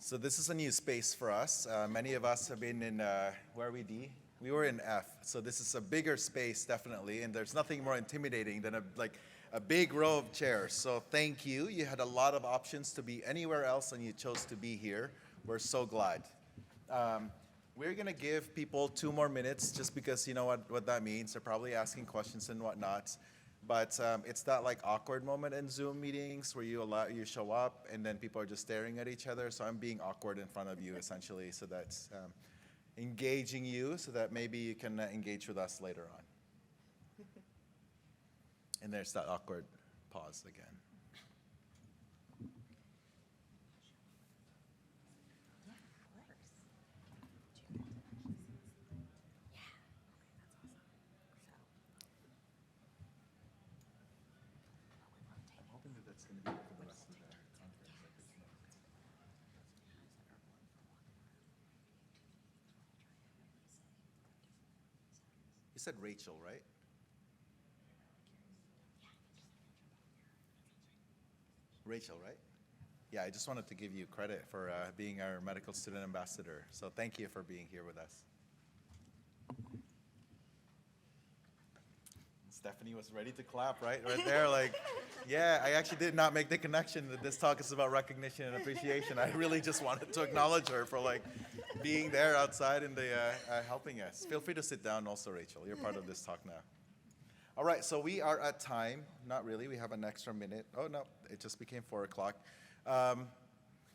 So this is a new space for us. Many of us have been in, where are we, D? We were in F. So this is a bigger space, definitely, and there's nothing more intimidating than a big row of chairs. So thank you. You had a lot of options to be anywhere else, and you chose to be here. We're so glad. We're gonna give people 2 more minutes, just because you know what that means. They're probably asking questions and whatnot. But it's that like awkward moment in Zoom meetings where you show up and then people are just staring at each other. So I'm being awkward in front of you essentially, so that's engaging you so that maybe you can engage with us later on. And there's that awkward pause again. You said Rachel, right? Rachel, right? Yeah, I just wanted to give you credit for being our medical student ambassador. So thank you for being here with us. Stephanie was ready to clap, right there, like, yeah, I actually did not make the connection that this talk is about recognition and appreciation. I really just wanted to acknowledge her for like being there outside and helping us. Feel free to sit down also, Rachel. You're part of this talk now. All right, so we are at time. Not really, we have an extra minute. Oh no, it just became 4 o'clock.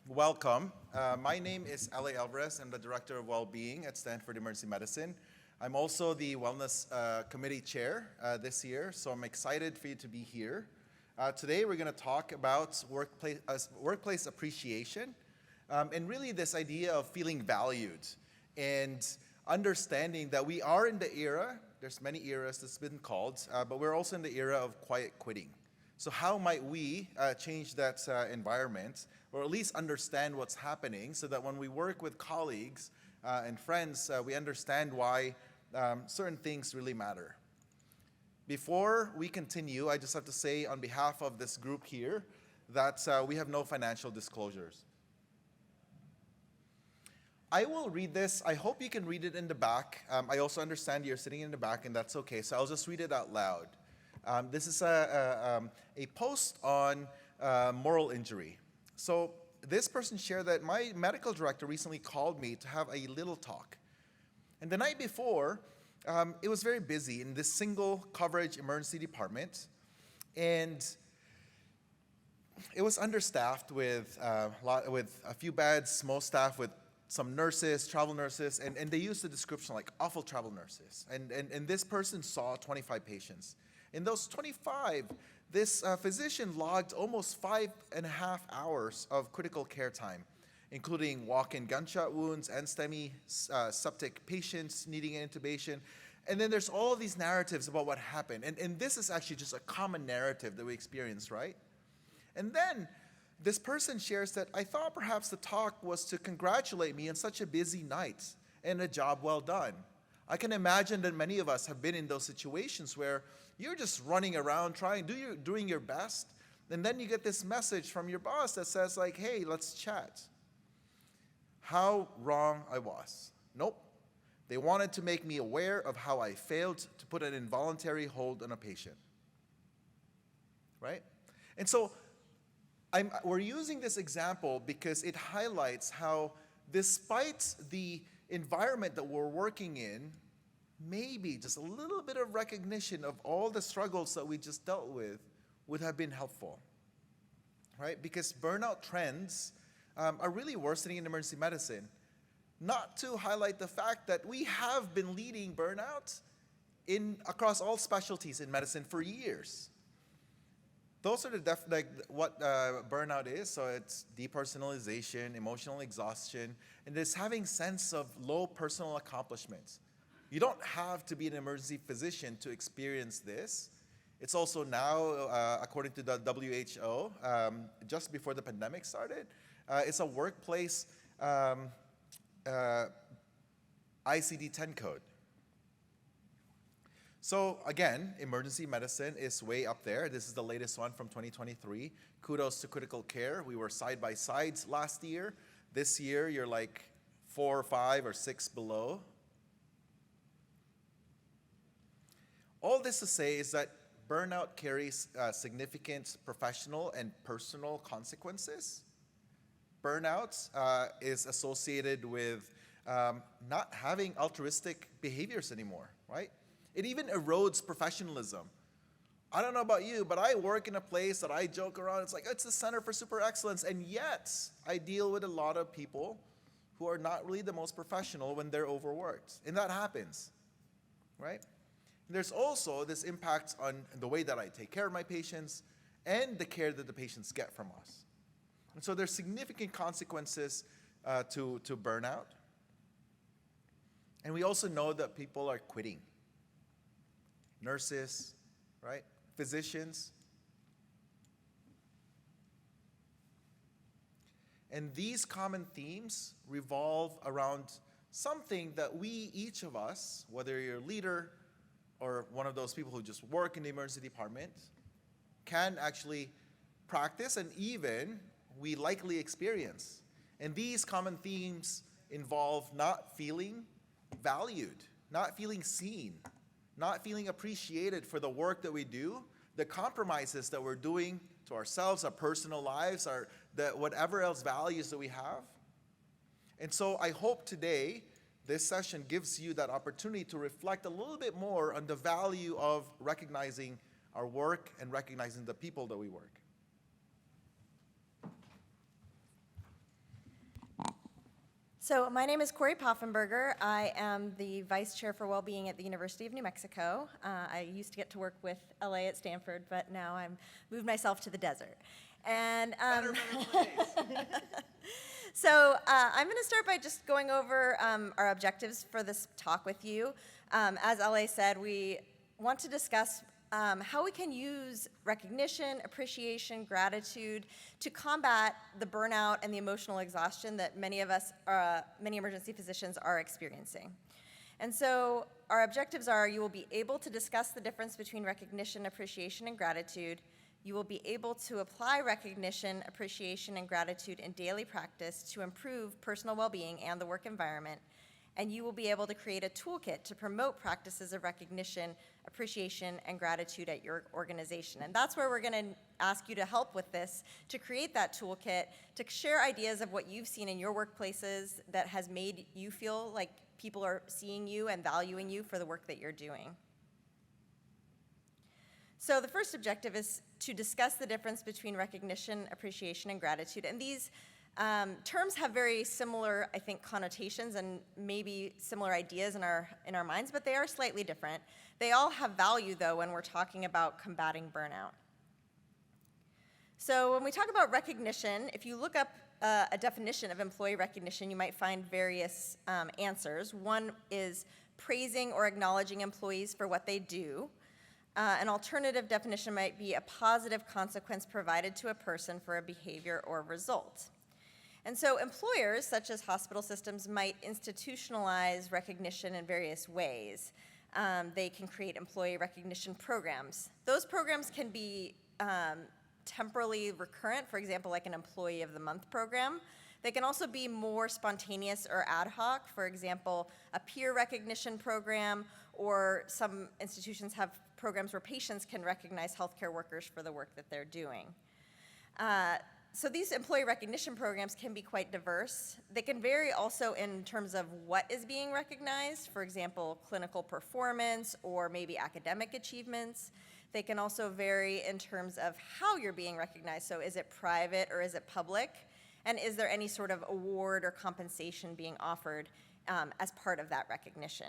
Welcome. My name is Li Alvarez. I'm the Director of Wellbeing at Stanford Emergency Medicine. I'm also the Wellness Committee Chair this year, so I'm excited for you to be here. Today we're going to talk about workplace appreciation and really this idea of feeling valued and understanding that we are in the era, there's many eras that's been called, but we're also in the era of quiet quitting. So how might we change that environment, or at least understand what's happening so that when we work with colleagues and friends, we understand why certain things really matter. Before we continue, I just have to say on behalf of this group here that we have no financial disclosures. I will read this. I hope you can read it in the back. I also understand you're sitting in the back, and that's okay, so I'll just read it out loud. This is a post on moral injury. So this person shared that my medical director recently called me to have a little talk. And the night before, it was very busy in this single coverage emergency department. And it was understaffed with a few beds, most staff with some nurses, travel nurses, and they used the description like awful travel nurses. And this person saw 25 patients. In those 25, this physician logged almost 5.5 hours of critical care time, including walk-in gunshot wounds and STEMI septic patients needing an intubation. And then there's all of these narratives about what happened. And this is actually just a common narrative that we experience, right? And then this person shares that I thought perhaps the talk was to congratulate me on such a busy night and a job well done. I can imagine that many of us have been in those situations where you're just running around doing your best, and then you get this message from your boss that says like, hey, let's chat. How wrong I was. Nope. They wanted to make me aware of how I failed to put an involuntary hold on a patient. Right? And so we're using this example because it highlights how despite the environment that we're working in, maybe just a little bit of recognition of all the struggles that we just dealt with would have been helpful, right? Because burnout trends are really worsening in emergency medicine. Not to highlight the fact that we have been leading burnout across all specialties in medicine for years. Those are what burnout is. So it's depersonalization, emotional exhaustion, and this having sense of low personal accomplishments. You don't have to be an emergency physician to experience this. It's also now, according to the WHO, just before the pandemic started, it's a workplace ICD-10 code. So again, emergency medicine is way up there. This is the latest one from 2023. Kudos to critical care. We were side by sides last year. this year you're like 4 or 5 or 6 below. All this to say is that burnout carries significant professional and personal consequences. Burnout is associated with not having altruistic behaviors anymore, right? It even erodes professionalism. I don't know about you, but I work in a place that I joke around. It's like, it's the Center for Super Excellence, and yet I deal with a lot of people who are not really the most professional when they're overworked. And that happens, right? There's also this impact on the way that I take care of my patients and the care that the patients get from us. And so there's significant consequences to burnout. And we also know that people are quitting. Nurses, right? Physicians. And these common themes revolve around something that we, each of us, whether you're a leader or one of those people who just work in the emergency department, can actually practice and even we likely experience. And these common themes involve not feeling valued, not feeling seen, not feeling appreciated for the work that we do, the compromises that we're doing to ourselves, our personal lives, whatever else values that we have. And so I hope today this session gives you that opportunity to reflect a little bit more on the value of recognizing our work and recognizing the people that we work. So my name is Cori Poffenberger. I am the Vice Chair for Wellbeing at the University of New Mexico. I used to get to work with LA at Stanford, but now I've moved myself to the desert. And Better place. So I'm going to start by just going over our objectives for this talk with you. As LA said, we want to discuss how we can use recognition, appreciation, gratitude to combat the burnout and the emotional exhaustion that many of us, many emergency physicians are experiencing. And so our objectives are: you will be able to discuss the difference between recognition, appreciation, and gratitude. You will be able to apply recognition, appreciation, and gratitude in daily practice to improve personal well-being and the work environment. And you will be able to create a toolkit to promote practices of recognition, appreciation, and gratitude at your organization. And that's where we're going to ask you to help with this, to create that toolkit, to share ideas of what you've seen in your workplaces that has made you feel like people are seeing you and valuing you for the work that you're doing. So the first objective is to discuss the difference between recognition, appreciation, and gratitude. And these terms have very similar, I think, connotations and maybe similar ideas in our minds, but they are slightly different. They all have value, though, when we're talking about combating burnout. So when we talk about recognition, if you look up a definition of employee recognition, you might find various answers. One is praising or acknowledging employees for what they do. An alternative definition might be a positive consequence provided to a person for a behavior or result. And so employers, such as hospital systems, might institutionalize recognition in various ways. They can create employee recognition programs. Those programs can be temporally recurrent, for example, like an Employee of the Month program. They can also be more spontaneous or ad hoc, for example, a peer recognition program, or some institutions have programs where patients can recognize healthcare workers for the work that they're doing. So these employee recognition programs can be quite diverse. They can vary also in terms of what is being recognized, for example, clinical performance or maybe academic achievements. They can also vary in terms of how you're being recognized. So is it private or is it public? And is there any sort of award or compensation being offered as part of that recognition?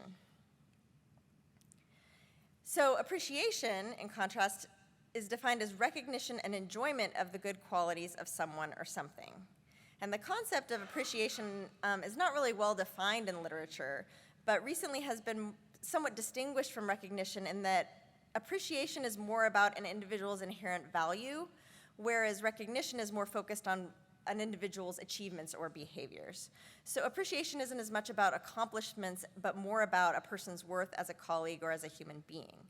So appreciation, in contrast, is defined as recognition and enjoyment of the good qualities of someone or something. And the concept of appreciation is not really well defined in literature, but recently has been somewhat distinguished from recognition in that appreciation is more about an individual's inherent value, whereas recognition is more focused on an individual's achievements or behaviors. So appreciation isn't as much about accomplishments, but more about a person's worth as a colleague or as a human being.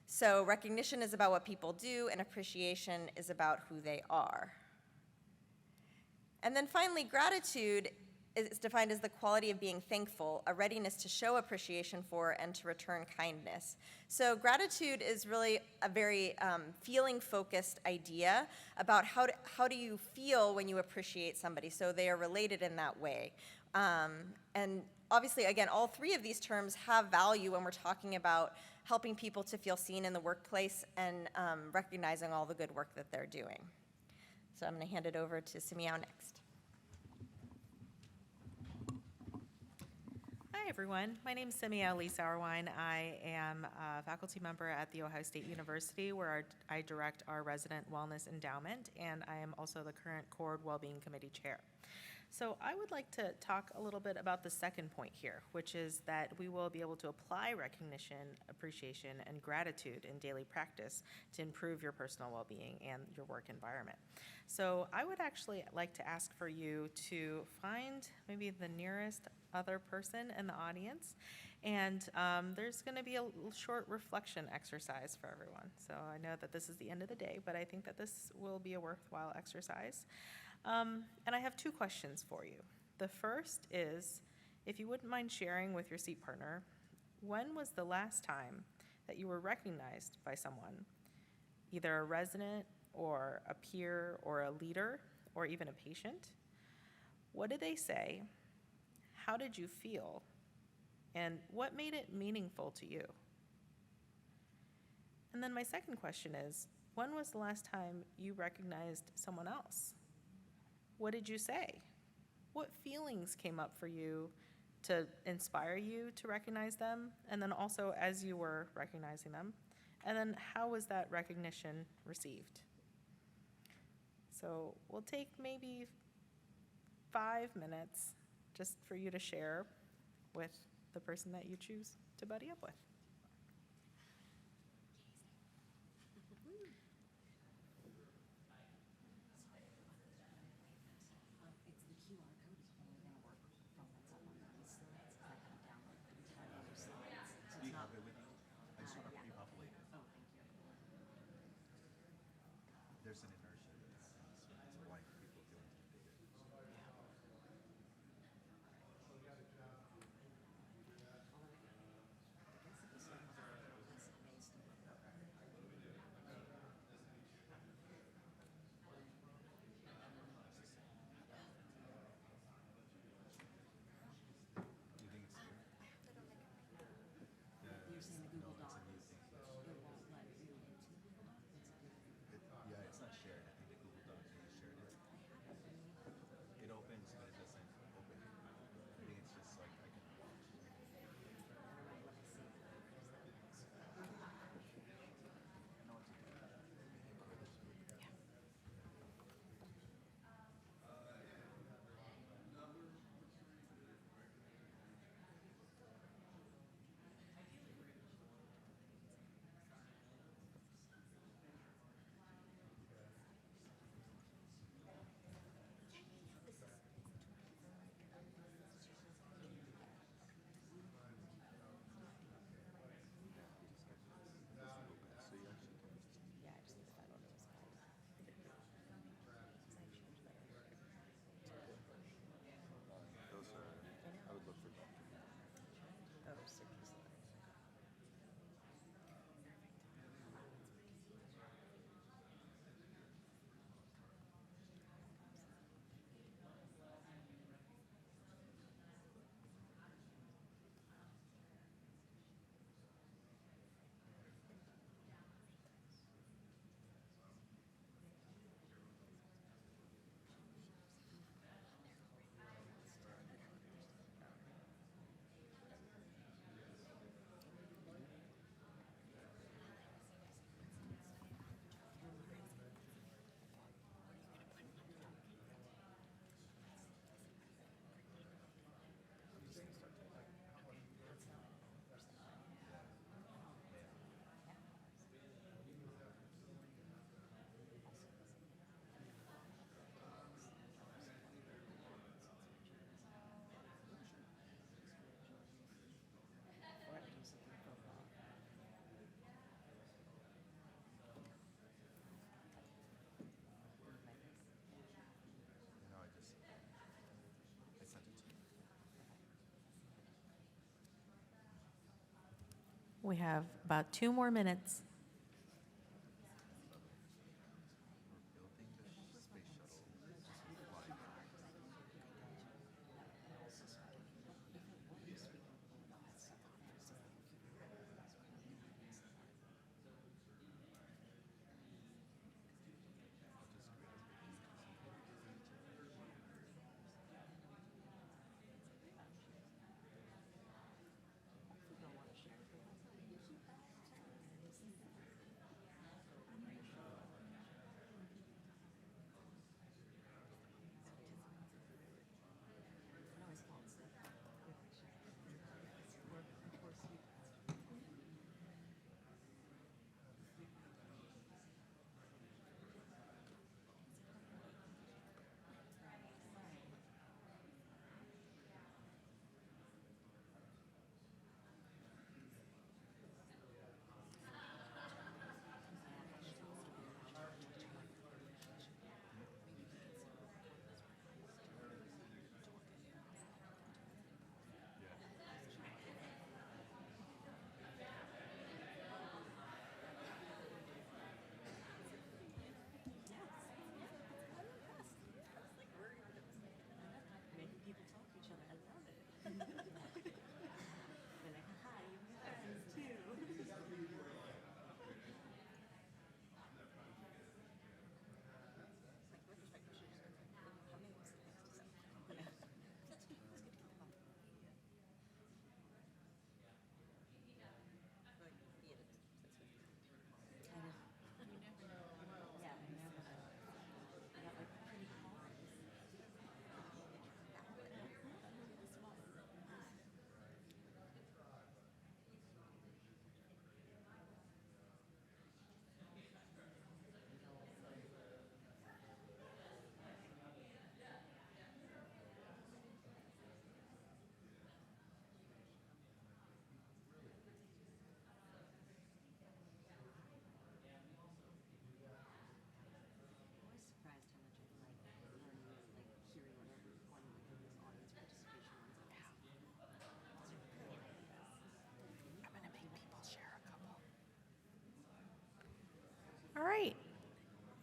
So recognition is about what people do, and appreciation is about who they are. And then finally, gratitude is defined as the quality of being thankful, a readiness to show appreciation for and to return kindness. So gratitude is really a very feeling-focused idea about how do you feel when you appreciate somebody, so they are related in that way. And obviously, again, all three of these terms have value when we're talking about helping people to feel seen in the workplace and recognizing all the good work that they're doing. So I'm going to hand it over to Simiao next. Hi, everyone. My name is Simiao Li-Sauerwine. I am a faculty member at The Ohio State University, where I direct our resident wellness endowment, and I am also the current Cord Wellbeing Committee Chair. So I would like to talk a little bit about the second point here, which is that we will be able to apply recognition, appreciation, and gratitude in daily practice to improve your personal well-being and your work environment. So I would actually like to ask for you to find maybe the nearest other person in the audience, and there's going to be a short reflection exercise for everyone. So I know that this is the end of the day, but I think that this will be a worthwhile exercise. And I have two questions for you. The first is, if you wouldn't mind sharing with your seat partner, when was the last time that you were recognized by someone, either a resident or a peer or a leader or even a patient? What did they say? How did you feel? And what made it meaningful to you? And then my second question is, when was the last time you recognized someone else? What did you say? What feelings came up for you to inspire you to recognize them? And then also as you were recognizing them? And then how was that recognition received? So we'll take maybe 5 minutes just for you to share with the person that you choose to buddy up with. There's an inertia that's why people feel intimidated. We have about 2 more minutes. All right.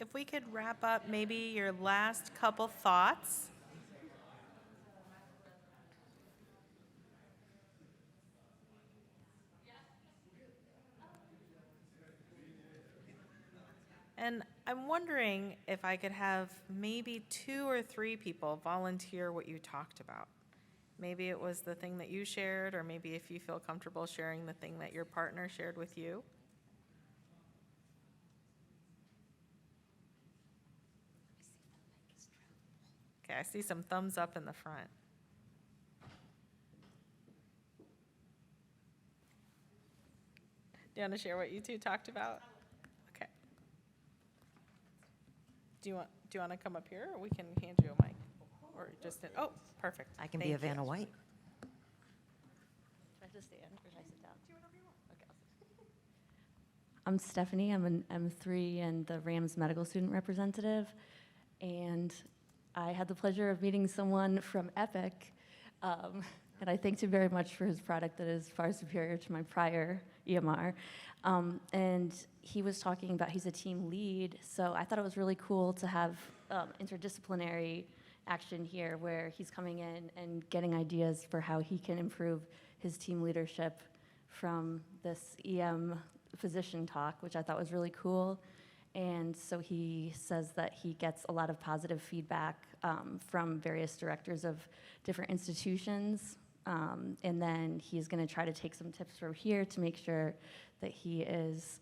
If we could wrap up maybe your last couple thoughts. And I'm wondering if I could have maybe 2 or 3 people volunteer what you talked about. Maybe it was the thing that you shared, or maybe if you feel comfortable sharing the thing that your partner shared with you. Okay, I see some thumbs up in the front. Do you want to share what you two talked about? Okay. Do you want to come up here, or we can hand you a mic? Or just, oh, perfect. I can Thank be you. a Vanna White. Should I just stand or should I sit down? Do whatever you want. Okay, I'll sit. I'm Stephanie. I'm an M3 and the Rams medical student representative. And I had the pleasure of meeting someone from Epic. And I thanked him very much for his product that is far superior to my prior EMR. And he was talking about he's a team lead. So I thought it was really cool to have interdisciplinary action here where he's coming in and getting ideas for how he can improve his team leadership from this EM physician talk, which I thought was really cool. And so he says that he gets a lot of positive feedback from various directors of different institutions. And then he's going to try to take some tips from here to make sure that he is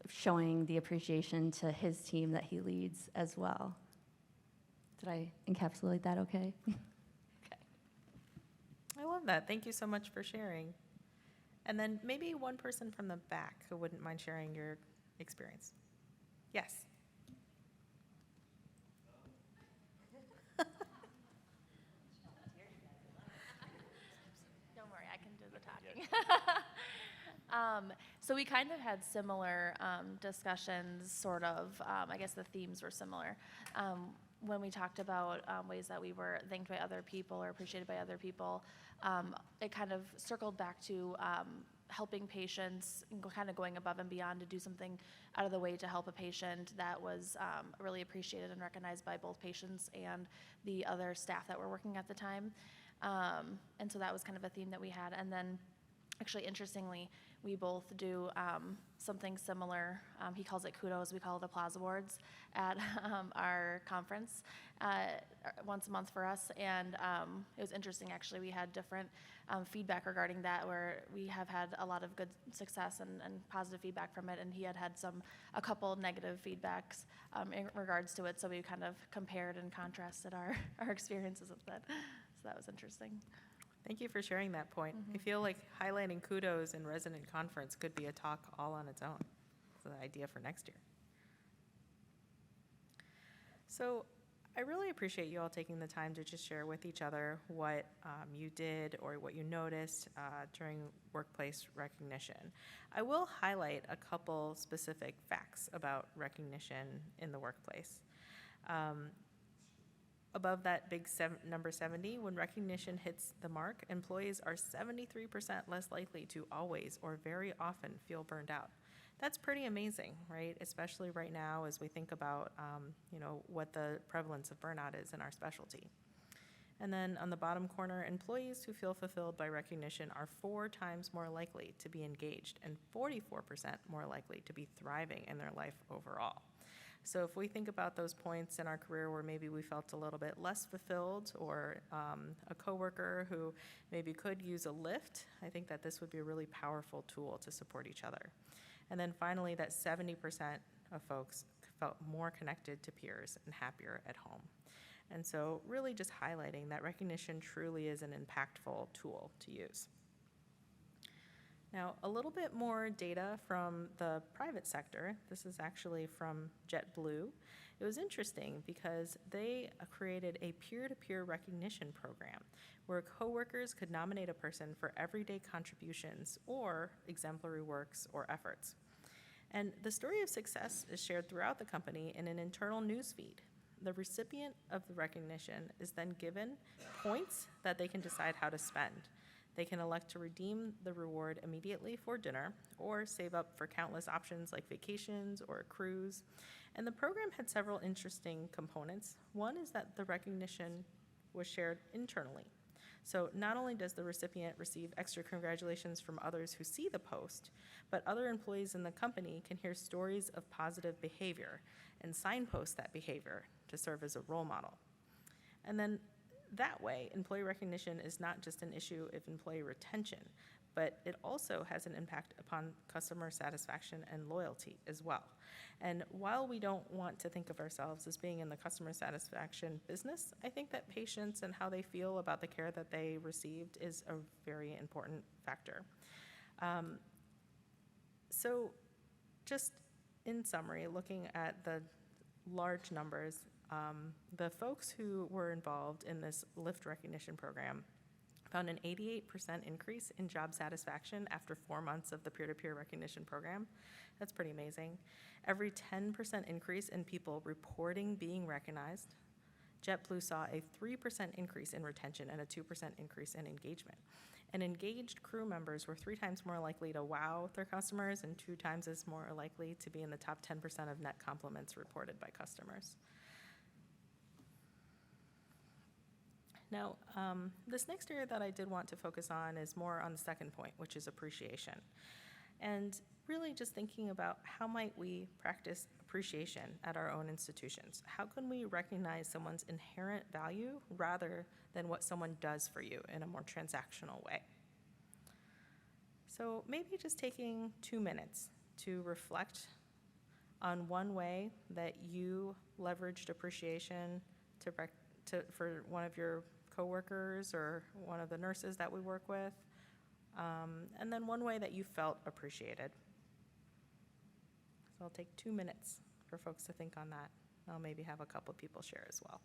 showing the appreciation to his team that he leads as well. Did I encapsulate that okay? Okay. I love that. Thank you so much for sharing. And then maybe one person from the back who wouldn't mind sharing your experience. Yes. Don't worry, I can do the talking. So we kind of had similar discussions, sort of. I guess the themes were similar. When we talked about ways that we were thanked by other people or appreciated by other people, it kind of circled back to helping patients, kind of going above and beyond to do something out of the way to help a patient that was really appreciated and recognized by both patients and the other staff that were working at the time. And so that was kind of a theme that we had. And then actually, interestingly, we both do something similar. He calls it kudos. We call it applause awards at our conference once a month for us. And it was interesting, actually. We had different feedback regarding that, where we have had a lot of good success and positive feedback from it. And he had a couple negative feedbacks in regards to it. So we kind of compared and contrasted our experiences with that. So that was interesting. Thank you for sharing that point. I feel like highlighting kudos in resident conference could be a talk all on its own. It's an idea for next year. So I really appreciate you all taking the time to just share with each other what you did or what you noticed during workplace recognition. I will highlight a couple specific facts about recognition in the workplace. Above that big number 70, when recognition hits the mark, employees are 73% less likely to always or very often feel burned out. That's pretty amazing, right? Especially right now as we think about, what the prevalence of burnout is in our specialty. And then on the bottom corner, employees who feel fulfilled by recognition are 4 times more likely to be engaged and 44% more likely to be thriving in their life overall. So if we think about those points in our career where maybe we felt a little bit less fulfilled, or a coworker who maybe could use a lift, I think that this would be a really powerful tool to support each other. And then finally, that 70% of folks felt more connected to peers and happier at home. And so really just highlighting that recognition truly is an impactful tool to use. Now, a little bit more data from the private sector. This is actually from JetBlue. It was interesting because they created a peer-to-peer recognition program where coworkers could nominate a person for everyday contributions or exemplary works or efforts. And the story of success is shared throughout the company in an internal news feed. The recipient of the recognition is then given points that they can decide how to spend. They can elect to redeem the reward immediately for dinner or save up for countless options like vacations or a cruise. And the program had several interesting components. One is that the recognition was shared internally. So not only does the recipient receive extra congratulations from others who see the post, but other employees in the company can hear stories of positive behavior and signpost that behavior to serve as a role model. And then that way, employee recognition is not just an issue of employee retention, but it also has an impact upon customer satisfaction and loyalty as well. And while we don't want to think of ourselves as being in the customer satisfaction business, I think that patients and how they feel about the care that they received is a very important factor. So just in summary, looking at the large numbers, the folks who were involved in this LIFT recognition program found an 88% increase in job satisfaction after 4 months of the peer-to-peer recognition program. That's pretty amazing. Every 10% increase in people reporting being recognized. JetBlue saw a 3% increase in retention and a 2% increase in engagement. And engaged crew members were 3 times more likely to wow their customers and 2 times as more likely to be in the top 10% of net compliments reported by customers. Now, this next area that I did want to focus on is more on the second point, which is appreciation. And really just thinking about how might we practice appreciation at our own institutions? How can we recognize someone's inherent value rather than what someone does for you in a more transactional way? So maybe just taking 2 minutes to reflect on one way that you leveraged appreciation for one of your coworkers or one of the nurses that we work with, and then one way that you felt appreciated. So I'll take 2 minutes for folks to think on that. I'll maybe have a couple people share as well.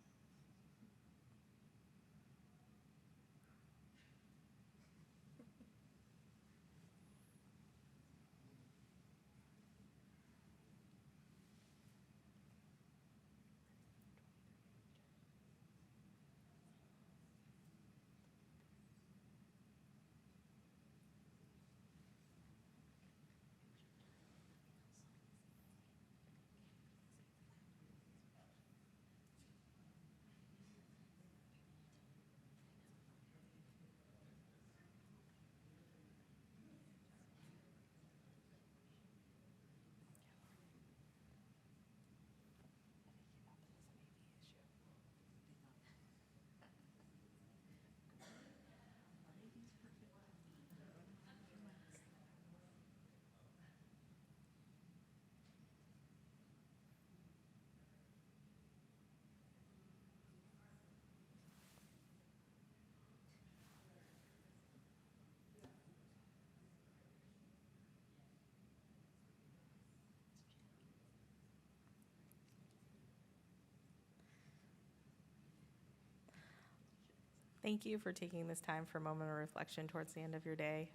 Thank you for taking this time for a moment of reflection towards the end of your day.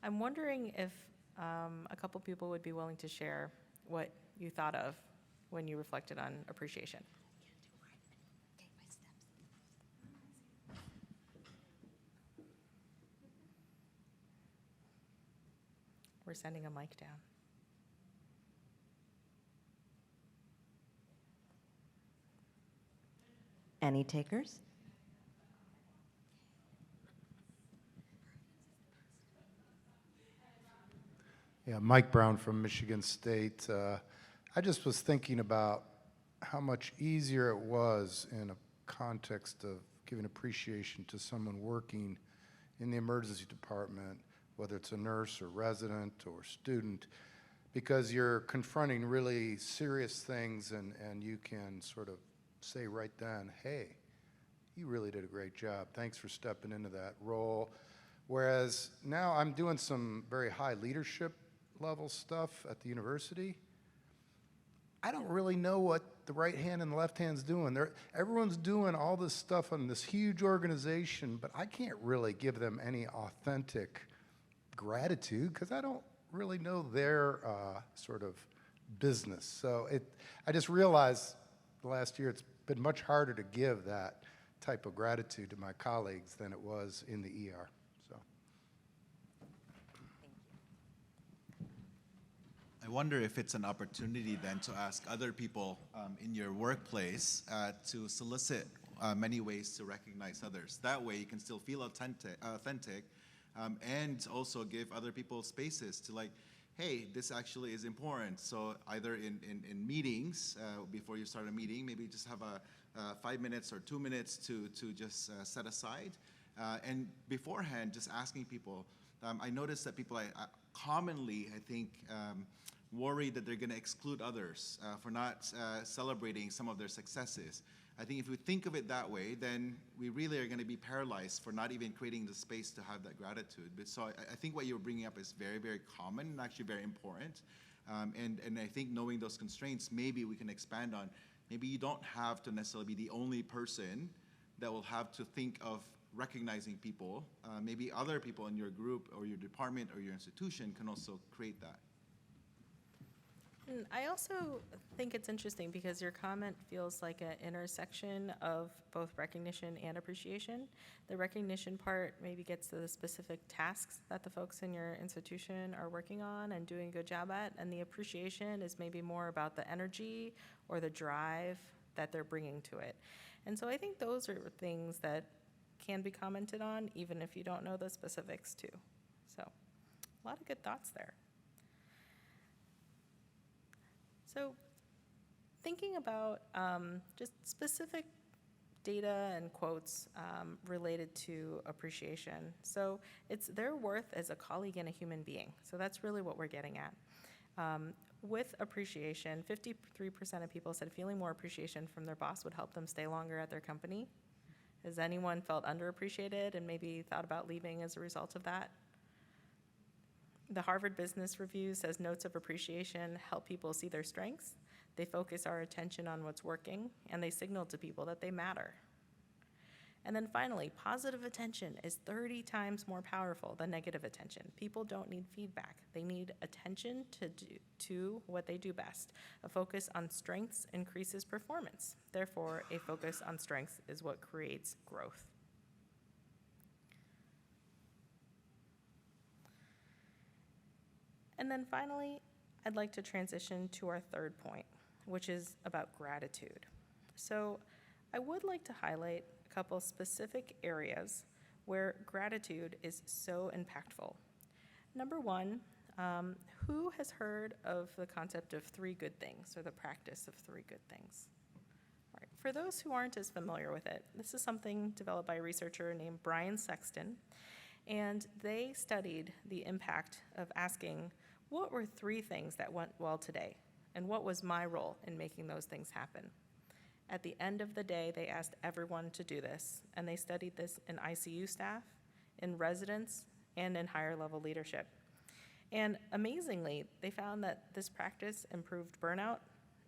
I'm wondering if a couple people would be willing to share what you thought of when you reflected on appreciation. We're sending a mic down. Any takers? Yeah, Mike Brown from Michigan State. I just was thinking about how much easier it was in a context of giving appreciation to someone working in the emergency department, whether it's a nurse or resident or student, because you're confronting really serious things and you can sort of say right then, hey, you really did a great job. Thanks for stepping into that role. Whereas now I'm doing some very high leadership level stuff at the university. I don't really know what the right hand and the left hand's doing. Everyone's doing all this stuff on this huge organization, but I can't really give them any authentic gratitude because I don't really know their sort of business. So I just realized the last year it's been much harder to give that type of gratitude to my colleagues than it was in the ER. So. I wonder if it's an opportunity then to ask other people in your workplace to solicit many ways to recognize others. That way you can still feel authentic and also give other people spaces to like, hey, this actually is important. So either in meetings, before you start a meeting, maybe just have a 5 minutes or 2 minutes to just set aside. And beforehand, just asking people. I noticed that people commonly, I think, worry that they're going to exclude others for not celebrating some of their successes. I think if we think of it that way, then we really are going to be paralyzed for not even creating the space to have that gratitude. But so I think what you're bringing up is very, very common and actually very important. And I think knowing those constraints, maybe we can expand on, maybe you don't have to necessarily be the only person that will have to think of recognizing people. Maybe other people in your group or your department or your institution can also create that. And I also think it's interesting because your comment feels like an intersection of both recognition and appreciation. The recognition part maybe gets to the specific tasks that the folks in your institution are working on and doing a good job at, and the appreciation is maybe more about the energy or the drive that they're bringing to it. And so I think those are things that can be commented on even if you don't know the specifics too. So a lot of good thoughts there. So thinking about just specific data and quotes related to appreciation. So it's their worth as a colleague and a human being. So that's really what we're getting at. With appreciation, 53% of people said feeling more appreciation from their boss would help them stay longer at their company. Has anyone felt underappreciated and maybe thought about leaving as a result of that? The Harvard Business Review says notes of appreciation help people see their strengths. They focus our attention on what's working, and they signal to people that they matter. And then finally, positive attention is 30 times more powerful than negative attention. People don't need feedback. They need attention to what they do best. A focus on strengths increases performance. Therefore, a focus on strengths is what creates growth. And then finally, I'd like to transition to our third point, which is about gratitude. So I would like to highlight a couple specific areas where gratitude is so impactful. Number one, who has heard of the concept of 3 good things or the practice of 3 good things? All right. For those who aren't as familiar with it, this is something developed by a researcher named Brian Sexton, and they studied the impact of asking, what were 3 things that went well today? And what was my role in making those things happen? At the end of the day, they asked everyone to do this, and they studied this in ICU staff, in residents, and in higher level leadership. And amazingly, they found that this practice improved burnout,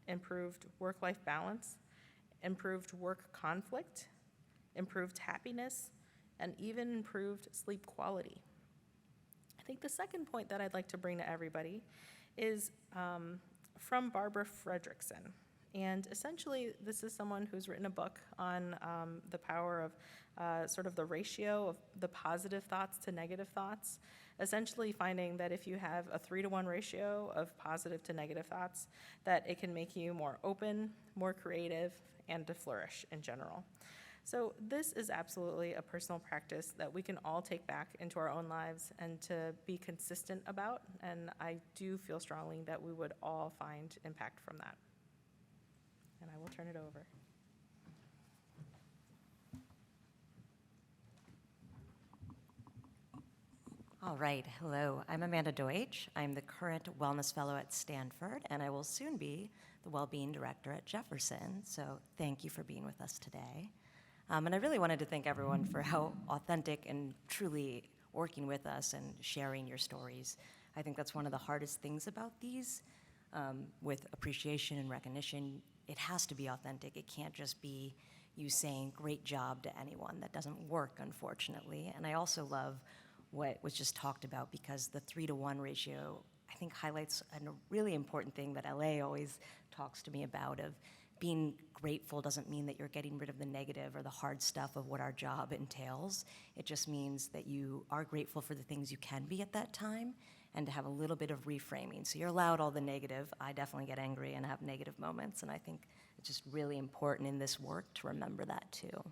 improved work-life balance, improved work conflict, improved happiness, and even improved sleep quality. I think the second point that I'd like to bring to everybody is from Barbara Fredrickson. And essentially, this is someone who's written a book on the power of sort of the ratio of the positive thoughts to negative thoughts, essentially finding that if you have a 3-to-1 ratio of positive to negative thoughts, that it can make you more open, more creative, and to flourish in general. So this is absolutely a personal practice that we can all take back into our own lives and to be consistent about, and I do feel strongly that we would all find impact from that. And I will turn it over. All right, hello. I'm Amanda Deutsch. I'm the current Wellness Fellow at Stanford, and I will soon be the Wellbeing Director at Jefferson, so thank you for being with us today. And I really wanted to thank everyone for how authentic and truly working with us and sharing your stories. I think that's one of the hardest things about these. With appreciation and recognition, it has to be authentic. It can't just be you saying great job to anyone. That doesn't work, unfortunately. And I also love what was just talked about, because the 3-to-1 ratio, I think, highlights a really important thing that LA always talks to me about, of being grateful doesn't mean that you're getting rid of the negative or the hard stuff of what our job entails. It just means that you are grateful for the things you can be at that time, and to have a little bit of reframing. So you're allowed all the negative. I definitely get angry and have negative moments, and I think it's just really important in this work to remember that too.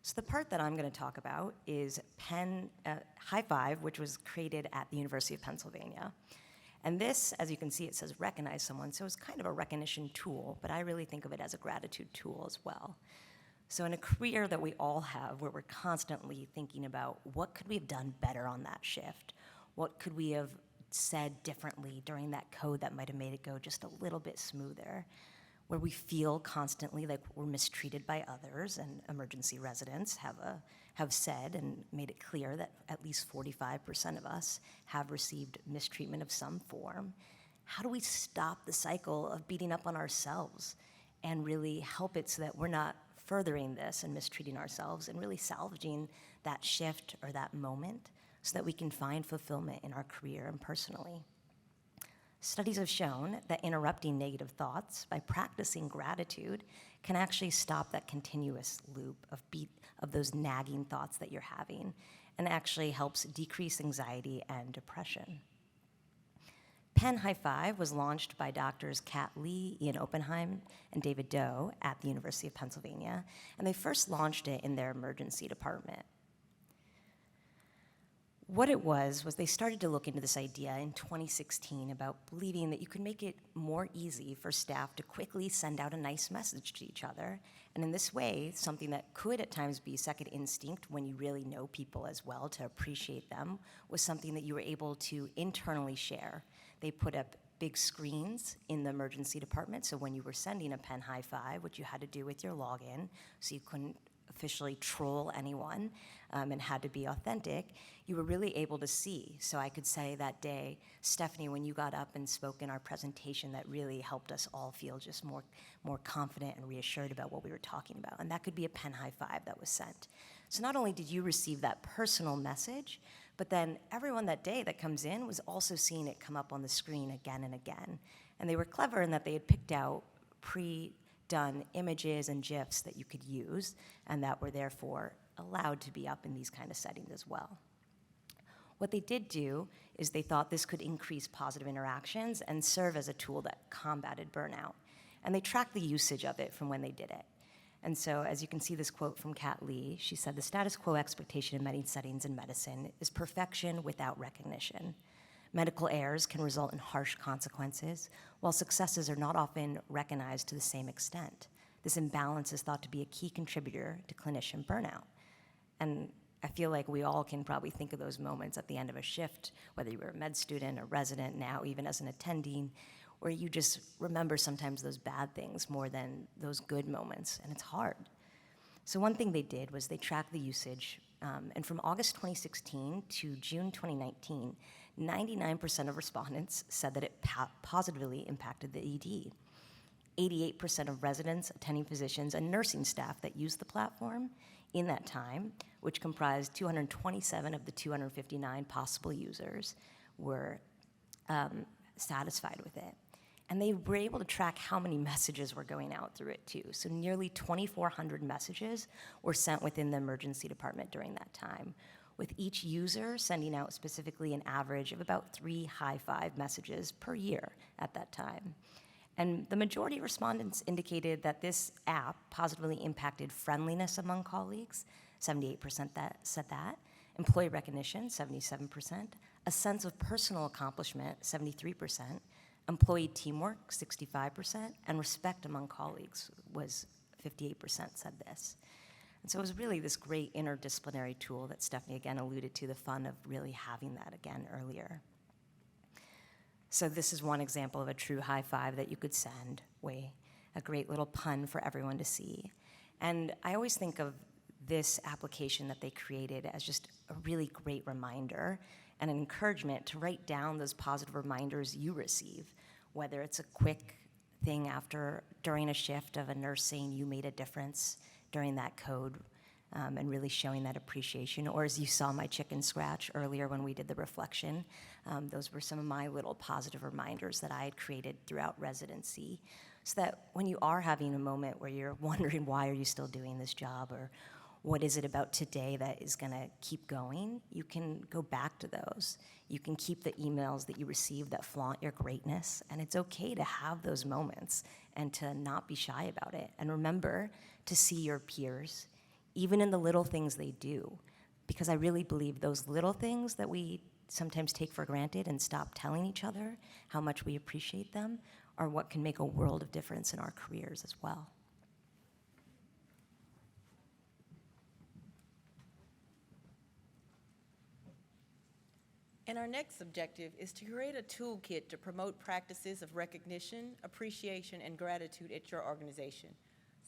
So the part that I'm going to talk about is High Five, which was created at the University of Pennsylvania. And this, as you can see, it says recognize someone, so it's kind of a recognition tool, but I really think of it as a gratitude tool as well. So in a career that we all have, where we're constantly thinking about what could we have done better on that shift, what could we have said differently during that code that might have made it go just a little bit smoother, where we feel constantly like we're mistreated by others, and emergency residents have said and made it clear that at least 45% of us have received mistreatment of some form. How do we stop the cycle of beating up on ourselves and really help it so that we're not furthering this and mistreating ourselves, and really salvaging that shift or that moment so that we can find fulfillment in our career and personally? Studies have shown that interrupting negative thoughts by practicing gratitude can actually stop that continuous loop of those nagging thoughts that you're having, and actually helps decrease anxiety and depression. Penn High Five was launched by doctors Kat Lee, Ian Oppenheim, and David Doe at the University of Pennsylvania, and they first launched it in their emergency department. What it was they started to look into this idea in 2016 about believing that you could make it more easy for staff to quickly send out a nice message to each other. And in this way, something that could at times be second instinct when you really know people as well to appreciate them, was something that you were able to internally share. They put up big screens in the emergency department, so when you were sending a Penn High Five, which you had to do with your login, so you couldn't officially troll anyone, and had to be authentic, you were really able to see. So I could say that day, Stephanie, when you got up and spoke in our presentation, that really helped us all feel just more confident and reassured about what we were talking about. And that could be a Penn High Five that was sent. So not only did you receive that personal message, but then everyone that day that comes in was also seeing it come up on the screen again and again. And they were clever in that they had picked out pre-done images and GIFs that you could use, and that were therefore allowed to be up in these kind of settings as well. What they did do is they thought this could increase positive interactions and serve as a tool that combated burnout. And they tracked the usage of it from when they did it. And so, as you can see this quote from Kat Lee, she said, "The status quo expectation in many settings in medicine is perfection without recognition. Medical errors can result in harsh consequences, while successes are not often recognized to the same extent. This imbalance is thought to be a key contributor to clinician burnout." And I feel like we all can probably think of those moments at the end of a shift, whether you were a med student, a resident, now even as an attending, where you just remember sometimes those bad things more than those good moments, and it's hard. So one thing they did was they tracked the usage, and from August 2016 to June 2019, 99% of respondents said that it positively impacted the ED. 88% of residents, attending physicians, and nursing staff that used the platform in that time, which comprised 227 of the 259 possible users, were satisfied with it. And they were able to track how many messages were going out through it too. So nearly 2,400 messages were sent within the emergency department during that time, with each user sending out specifically an average of about 3 high-five messages per year at that time. And the majority of respondents indicated that this app positively impacted friendliness among colleagues, 78% that said that, employee recognition, 77%, a sense of personal accomplishment, 73%, employee teamwork, 65%, and respect among colleagues was 58% said this. And so it was really this great interdisciplinary tool that Stephanie again alluded to, the fun of really having that again earlier. So this is one example of a true high five that you could send, a great little pun for everyone to see. And I always think of this application that they created as just a really great reminder and an encouragement to write down those positive reminders you receive, whether it's a quick thing during a shift of a nurse saying you made a difference during that code, and really showing that appreciation, or as you saw my chicken scratch earlier when we did the reflection, those were some of my little positive reminders that I had created throughout residency, so that when you are having a moment where you're wondering why are you still doing this job, or what is it about today that is going to keep going, you can go back to those. You can keep the emails that you receive that flaunt your greatness, and it's okay to have those moments and to not be shy about it. And remember to see your peers, even in the little things they do, because I really believe those little things that we sometimes take for granted and stop telling each other how much we appreciate them are what can make a world of difference in our careers as well. And our next objective is to create a toolkit to promote practices of recognition, appreciation, and gratitude at your organization.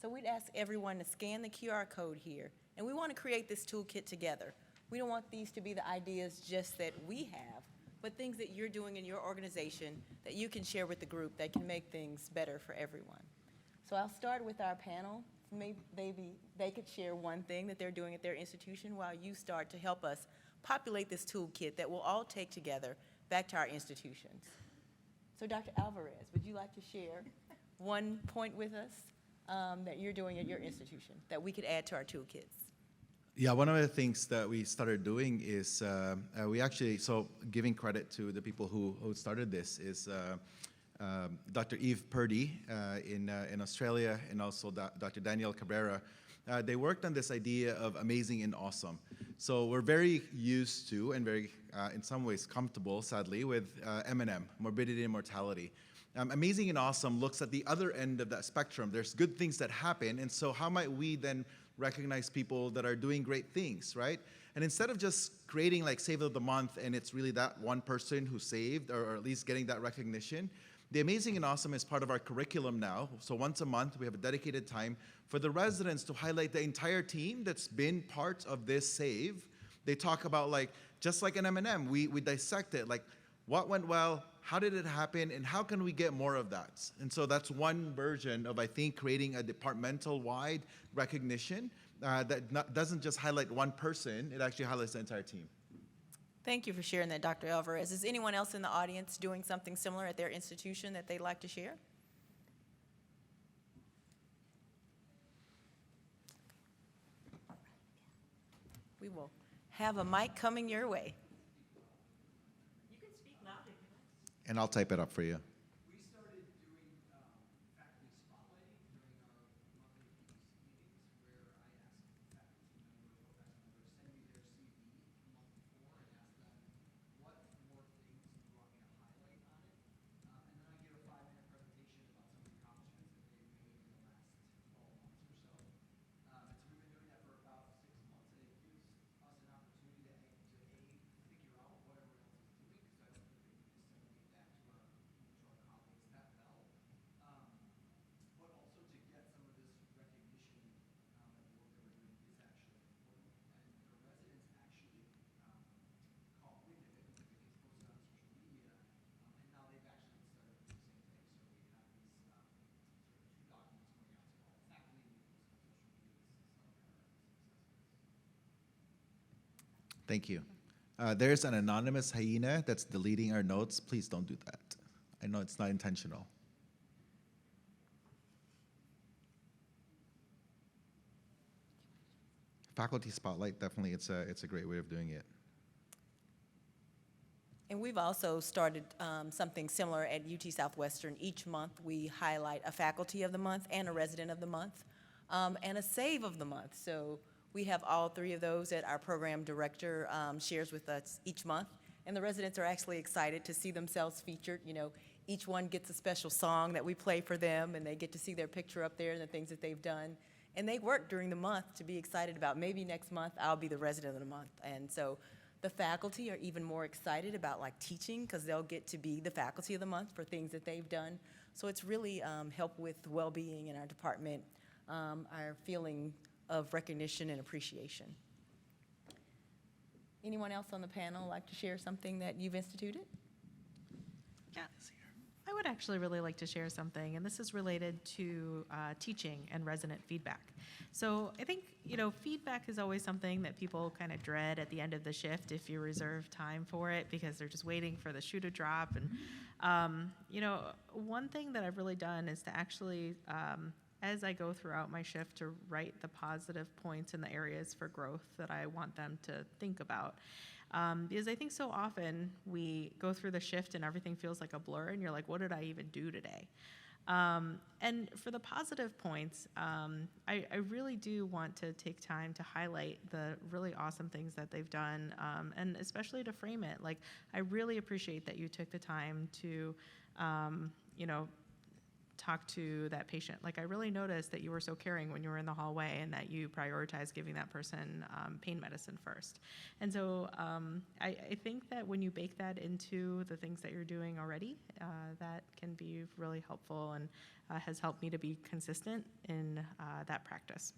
So we'd ask everyone to scan the QR code here, and we want to create this toolkit together. We don't want these to be the ideas just that we have, but things that you're doing in your organization that you can share with the group that can make things better for everyone. So I'll start with our panel. Maybe they could share one thing that they're doing at their institution while you start to help us populate this toolkit that we'll all take together back to our institutions. So Dr. Alvarez, would you like to share one point with us that you're doing at your institution that we could add to our toolkits? Yeah, one of the things that we started doing is giving credit to the people who started this is Dr. Eve Purdy in Australia, and also Dr. Danielle Cabrera. They worked on this idea of amazing and awesome. So we're very used to and very, in some ways, comfortable, sadly, with M&M, morbidity and mortality. Amazing and awesome looks at the other end of that spectrum. There's good things that happen, and so how might we then recognize people that are doing great things, right? And instead of just creating like Save of the Month, and it's really that one person who saved, or at least getting that recognition, the Amazing and Awesome is part of our curriculum now. So once a month, we have a dedicated time for the residents to highlight the entire team that's been part of this save. They talk about, like, just like an M&M, we dissect it, like what went well, how did it happen, and how can we get more of that? And so that's one version of, I think, creating a departmental-wide recognition that doesn't just highlight one person, it actually highlights the entire team. Thank you for sharing that, Dr. Alvarez. Is anyone else in the audience doing something similar at their institution that they'd like to share? We will have a mic coming your way. You can speak loudly. And I'll type it up for you. We started doing faculty spotlighting during our monthly meetings where I asked faculty members or co-faculty members send me their CV the month before and ask them what more things do you want me to highlight on it. And then I give a 5-minute presentation about some of the accomplishments that they've made in the last 12 months or so. And so we've been doing that for about 6 months, and it gives us an opportunity to figure out what everyone else is doing, because I don't think we can disseminate that to our Thank you. There's an anonymous hyena that's deleting our notes. Please don't do that. I know it's not intentional. Faculty spotlight, definitely, it's a great way of doing it. And we've also started something similar at UT Southwestern. Each month, we highlight a faculty of the month and a resident of the month, and a save of the month. So we have all three of those that our program director shares with us each month. And the residents are actually excited to see themselves featured. You know, each one gets a special song that we play for them, and they get to see their picture up there and the things that they've done. And they work during the month to be excited about maybe next month I'll be the resident of the month. And so the faculty are even more excited about like teaching because they'll get to be the faculty of the month for things that they've done. So it's really helped with well-being in our department, our feeling of recognition and appreciation. Anyone else on the panel like to share something that you've instituted? Yeah. I would actually really like to share something, and this is related to teaching and resident feedback. So I think, you know, feedback is always something that people kind of dread at the end of the shift if you reserve time for it because they're just waiting for the shoe to drop. And, you know, one thing that I've really done is to actually, as I go throughout my shift, to write the positive points and the areas for growth that I want them to think about. Because I think so often we go through the shift and everything feels like a blur and you're like, what did I even do today? And for the positive points, I really do want to take time to highlight the really awesome things that they've done, and especially to frame it. Like, I really appreciate that you took the time to, you know, talk to that patient. Like, I really noticed that you were so caring when you were in the hallway and that you prioritized giving that person pain medicine first. And so I think that when you bake that into the things that you're doing already, that can be really helpful and has helped me to be consistent in that practice.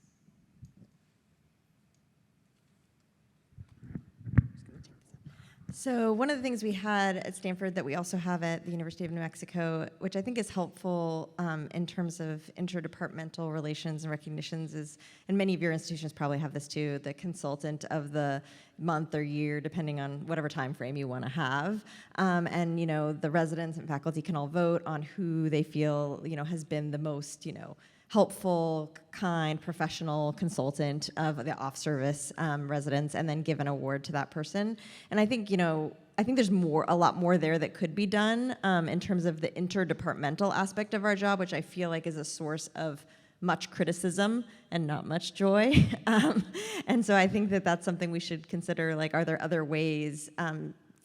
So one of the things we had at Stanford that we also have at the University of New Mexico, which I think is helpful in terms of interdepartmental relations and recognitions, is, and many of your institutions probably have this too, the consultant of the month or year, depending on whatever time frame you want to have. And, you know, the residents and faculty can all vote on who they feel, you know, has been the most, you know, helpful, kind, professional consultant of the off-service residents, and then give an award to that person. And I think, you know, I think there's a lot more there that could be done in terms of the interdepartmental aspect of our job, which I feel like is a source of much criticism and not much joy. And so I think that that's something we should consider. Like, are there other ways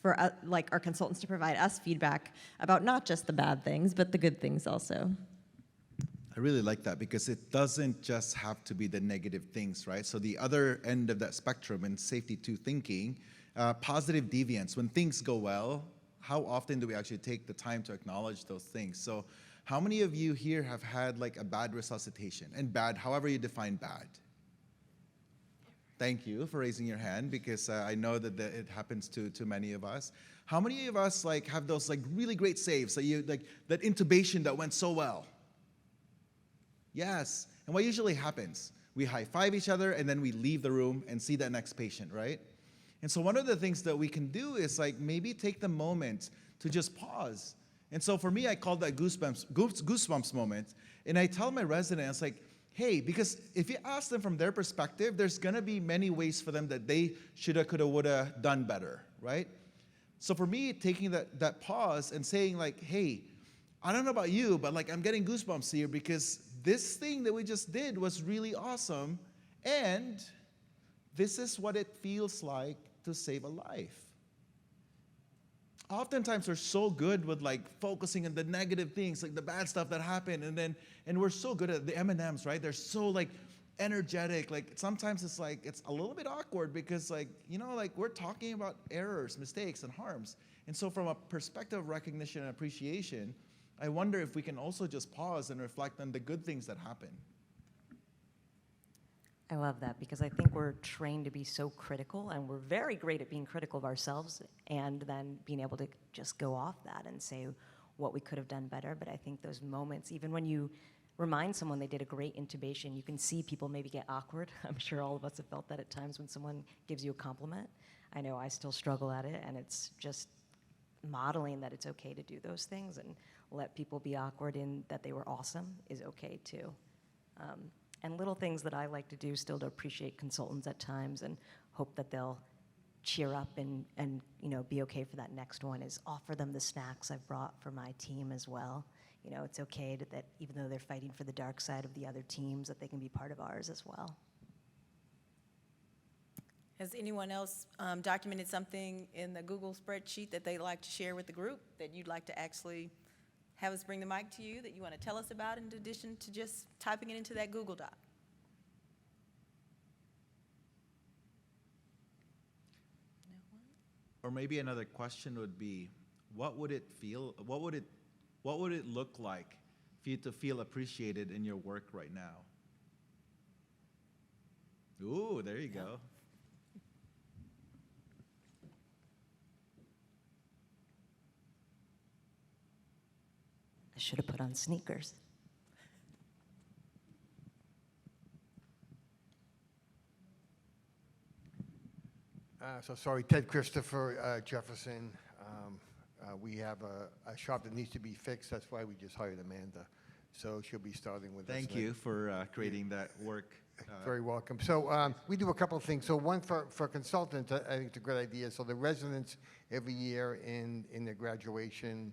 for like our consultants to provide us feedback about not just the bad things, but the good things also? I really like that because it doesn't just have to be the negative things, right? So the other end of that spectrum in safety 2 thinking, positive deviance, when things go well, how often do we actually take the time to acknowledge those things? So how many of you here have had like a bad resuscitation? And bad, however you define bad. Thank you for raising your hand because I know that it happens to many of us. How many of us like have those like really great saves, that you like that intubation that went so well? Yes, and what usually happens? We high-five each other and then we leave the room and see that next patient, right? And so one of the things that we can do is like maybe take the moment to just pause. And so for me, I call that goosebumps moment. And I tell my residents like, hey, because if you ask them from their perspective, there's gonna be many ways for them that they shoulda, coulda, woulda done better, right? So for me, taking that pause and saying like, hey, I don't know about you, but like I'm getting goosebumps here because this thing that we just did was really awesome, and this is what it feels like to save a life. Oftentimes we're so good with like focusing on the negative things, like the bad stuff that happened, and we're so good at the M&Ms, right? They're so like energetic. Like sometimes it's like it's a little bit awkward because like, you know, like we're talking about errors, mistakes, and harms. And so from a perspective of recognition and appreciation, I wonder if we can also just pause and reflect on the good things that happen. I love that because I think we're trained to be so critical, and we're very great at being critical of ourselves and then being able to just go off that and say what we could have done better. But I think those moments, even when you remind someone they did a great intubation, you can see people maybe get awkward. I'm sure all of us have felt that at times when someone gives you a compliment. I know I still struggle at it, and it's just modeling that it's okay to do those things and let people be awkward in that they were awesome is okay too. And little things that I like to do still to appreciate consultants at times and hope that they'll cheer up and you know, be okay for that next one is offer them the snacks I've brought for my team as well. You know, it's okay that even though they're fighting for the dark side of the other teams, that they can be part of ours as well. Has anyone else documented something in the Google spreadsheet that they'd like to share with the group that you'd like to actually have us bring the mic to you, that you want to tell us about in addition to just typing it into that Google Doc? Or maybe another question would be, what would it look like for you to feel appreciated in your work right now? Ooh, there you go. I should have put on sneakers. Sorry, Ted Christopher, Jefferson. We have a shop that needs to be fixed. That's why we just hired Amanda. So she'll be starting with us. Thank you for creating that work. Very welcome. So we do a couple of things. So one for consultants, I think it's a great idea. So the residents every year in their graduation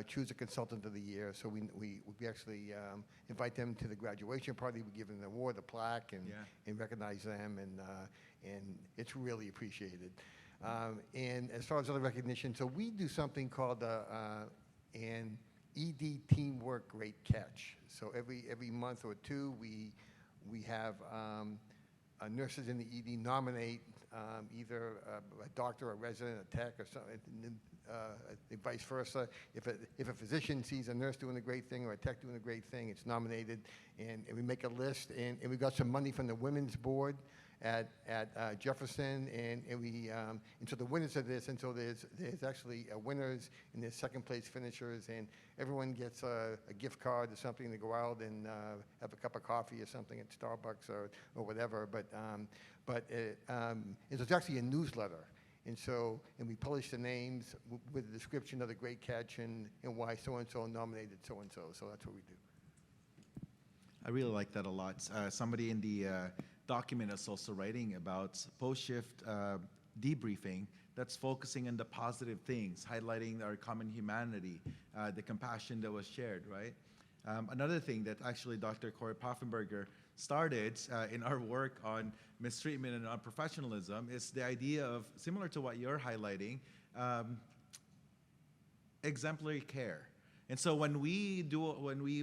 choose a consultant of the year. So we actually invite them to the graduation party. We give them an award, a plaque, and recognize them, and it's really appreciated. And as far as other recognition, so we do something called an ED Teamwork Great Catch. So every month or two, we have nurses in the ED nominate either a doctor, a resident, a tech, or something, vice versa. If a physician sees a nurse doing a great thing or a tech doing a great thing, it's nominated, and we make a list. And we got some money from the women's board at Jefferson, and so the winners of this, and so there's actually winners and there's second place finishers, and everyone gets a gift card or something to go out and have a cup of coffee or something at Starbucks or whatever. But it's actually a newsletter. And we publish the names with a description of the great catch and why so-and-so nominated so-and-so. So that's what we do. I really like that a lot. Somebody in the document is also writing about post-shift debriefing that's focusing on the positive things, highlighting our common humanity, the compassion that was shared, right? Another thing that actually Dr. Cori Poffenberger started in our work on mistreatment and unprofessionalism is the idea of, similar to what you're highlighting, exemplary care. And so when we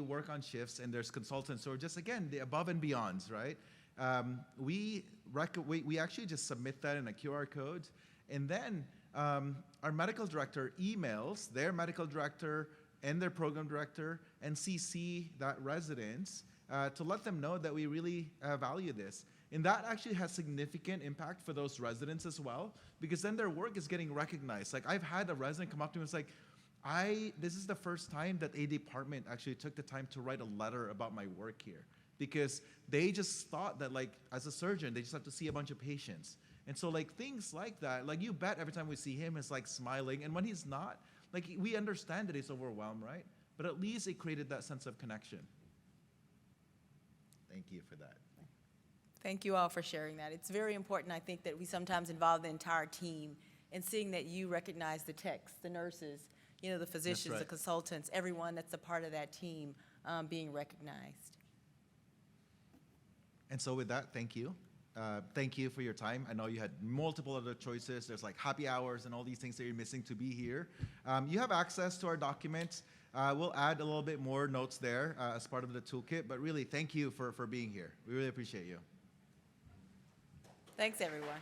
work on shifts and there's consultants or just, again, the above and beyonds, right? We actually just submit that in a QR code, and then our medical director emails their medical director and their program director and CC that residents to let them know that we really value this. And that actually has significant impact for those residents as well, because then their work is getting recognized. Like, I've had a resident come up to me and say, this is the first time that a department actually took the time to write a letter about my work here, because they just thought that, like, as a surgeon, they just have to see a bunch of patients. And so, like, things like that, like, you bet every time we see him, it's like smiling. And when he's not, like, we understand that he's overwhelmed, right? But at least it created that sense of connection. Thank you for that. Thank you all for sharing that. It's very important, I think, that we sometimes involve the entire team in seeing that you recognize the techs, the nurses, you know, the physicians, right. The consultants, everyone that's a part of that team being recognized. And so with that, thank you. Thank you for your time. I know you had multiple other choices. There's like happy hours and all these things that you're missing to be here. You have access to our documents. We'll add a little bit more notes there as part of the toolkit, but really thank you for being here. We really appreciate you. Thanks, everyone.